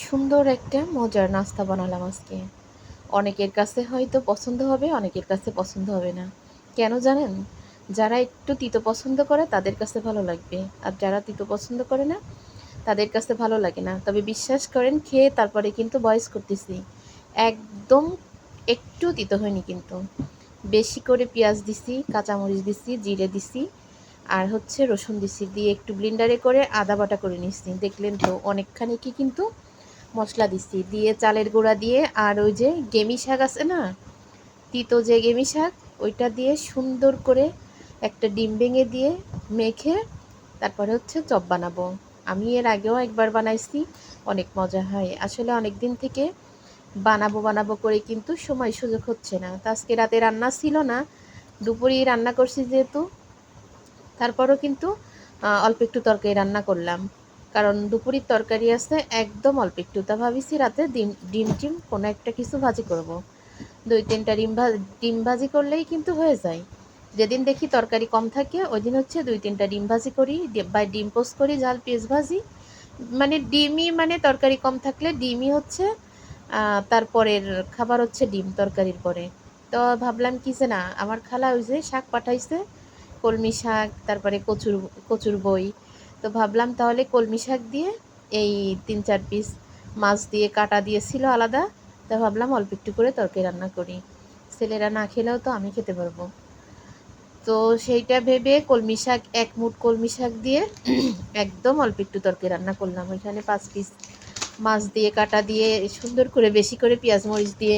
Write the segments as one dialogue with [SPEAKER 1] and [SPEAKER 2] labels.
[SPEAKER 1] সুন্দর একটা মজার নাস্তা বানালাম আজকে। অনেকের কাছে হয়তো পছন্দ হবে, অনেকের কাছে পছন্দ হবে না। কেন জানেন? যারা একটু তিতো পছন্দ করে তাদের কাছে ভালো লাগবে। আর যারা তিতো পছন্দ করে না তাদের কাছে ভালো লাগে না। তবে বিশ্বাস করেন, খেয়ে তারপরে কিন্তু ভয়েস করতেছি। একদম একটু তিতো হয়নি কিন্তু। বেশি করে পেঁয়াজ দিছি, কাঁচামরিচ দিছি, জিরে দিছি, আর হচ্ছে রসুন দিছি। দিয়ে একটু ব্লেন্ডারে করে আদা বাটা করে নিচ্ছি। দেখলেন তো অনেকখানি কি কিন্তু মশলা দিচ্ছি। দিয়ে চালের গুঁড়া দিয়ে আর ওই যে গেমি শাক আছে না, তিতো যে গেমি শাক, ওইটা দিয়ে সুন্দর করে একটা ডিম ভেঙে দিয়ে মেখে তারপরে হচ্ছে চপ বানাবো। আমি এর আগেও একবার বানাইছি, অনেক মজা হয়। আসলে অনেক দিন থেকে বানাবো বানাবো করে কিন্তু সময় সুযোগ হচ্ছে না। তো আজকে রাতে রান্না ছিল না, দুপুরেই রান্না করছি যেহেতু, তারপরও কিন্তু অল্প একটু তরকারি রান্না করলাম। কারণ দুপুরের তরকারি আছে একদম অল্প একটু। তা ভাবিছি রাতে ডিম ডিম টিম কোনো একটা কিছু ভাজি করব। ২-৩টা ডিম ভাজি করলেই কিন্তু হয়ে যায়। যেদিন দেখি তরকারি কম থাকে ওই দিন হচ্ছে ২-৩টা ডিম ভাজি করি, বা ডিম পোস্ট করি, ঝাল পেঁয়াজ ভাজি। মানে ডিমই, মানে তরকারি কম থাকলে ডিমই হচ্ছে তারপরের খাবার হচ্ছে ডিম তরকারির পরে। তো ভাবলাম কি যে না, আমার খালা ওই যে শাক পাঠাইছে, কলমি শাক, তারপরে কচুর কচুর বই। তো ভাবলাম তাহলে কলমি শাক দিয়ে এই ৩-৪ পিস মাছ দিয়ে কাটা দিয়েছিল আলাদা। তা ভাবলাম অল্প একটু করে তরকারি রান্না করি, ছেলেরা না খেলেও তো আমি খেতে পারবো। তো সেইটা ভেবে কলমি শাক, এক মুঠ কলমি শাক দিয়ে একদম অল্প একটু তরকারি রান্না করলাম। ওইখানে ৫ পিস মাছ দিয়ে কাটা দিয়ে সুন্দর করে বেশি করে পেঁয়াজ মরিচ দিয়ে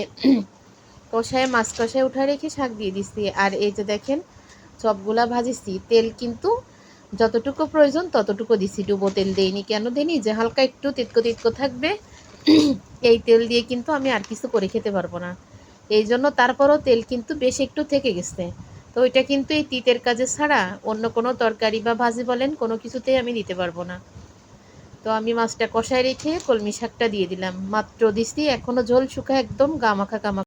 [SPEAKER 1] কষায়, মাছ কষায় উঠায় রেখে শাক দিয়ে দিচ্ছি। আর এই যে দেখেন চপগুলা ভাজিছি, তেল কিন্তু যতটুকু প্রয়োজন ততটুকু দিছি, ডুবো তেল দেইনি। কেন দেইনি? যে হালকা একটু তিতকো তিতকো থাকবে, এই তেল দিয়ে কিন্তু আমি আর কিছু করে খেতে পারবো না। এই জন্য তারপরও তেল কিন্তু বেশ একটু থেকে গেছে। তো ওইটা কিন্তু এই তিতের কাজে ছাড়া অন্য কোনো তরকারি বা ভাজি বলেন কোনো কিছুতেই আমি দিতে পারবো না। তো আমি মাছটা কষায় রেখে কলমি শাকটা দিয়ে দিলাম, মাত্র দিছি, এখনো ঝোল শুকায় একদম গা মাখা